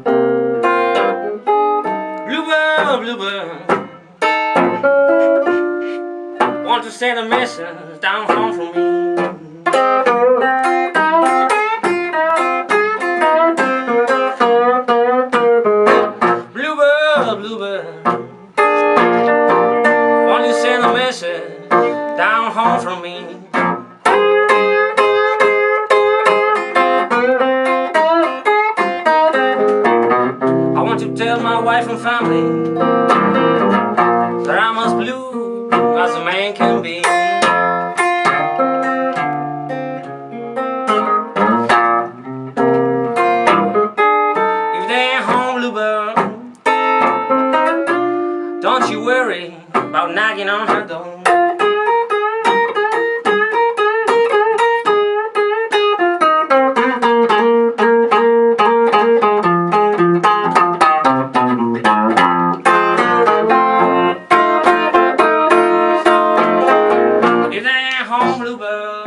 Bluebird, bluebird, want to send a message down home from me. Bluebird, bluebird, want to send a message down home from me. I want to tell my wife and family that I'm as blue as a man can be. If they ain't home, bluebird, don't you worry about knocking on her door. If they ain't home, bluebird,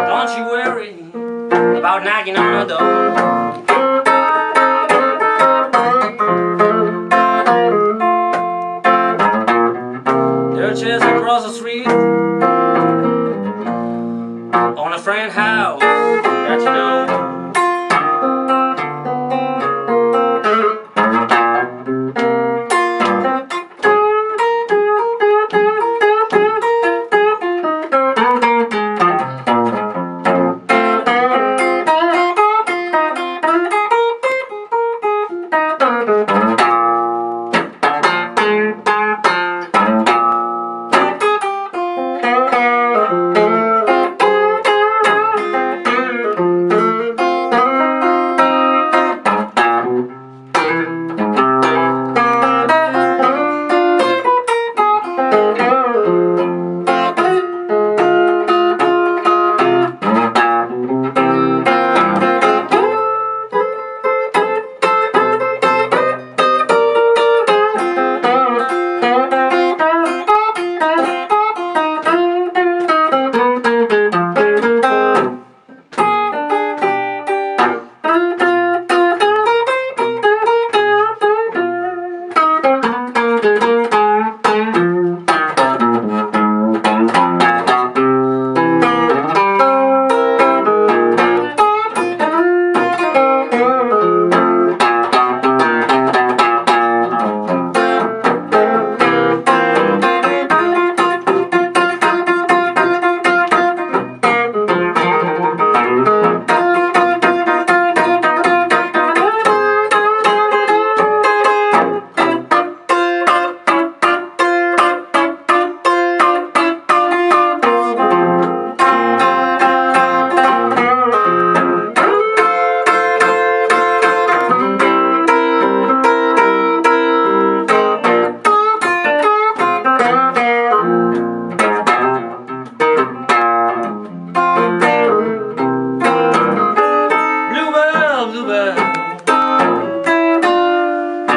don't you worry about knocking on her door. They're just across the street on a friend house that you know.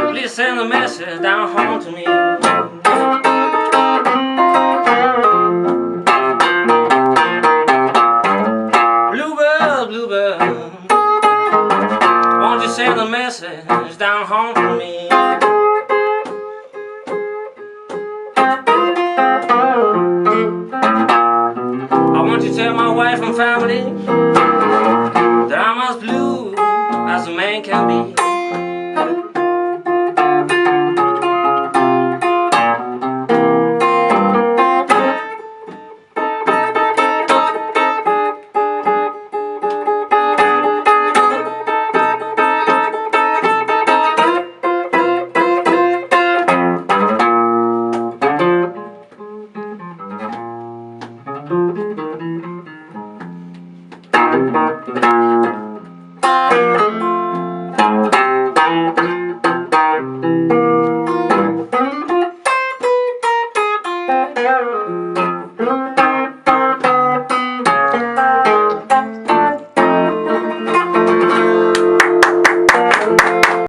Please send a message down home to me. Bluebird, bluebird, won't you send a message down home to me? I want you to tell my wife and family that I'm as blue as a man can be.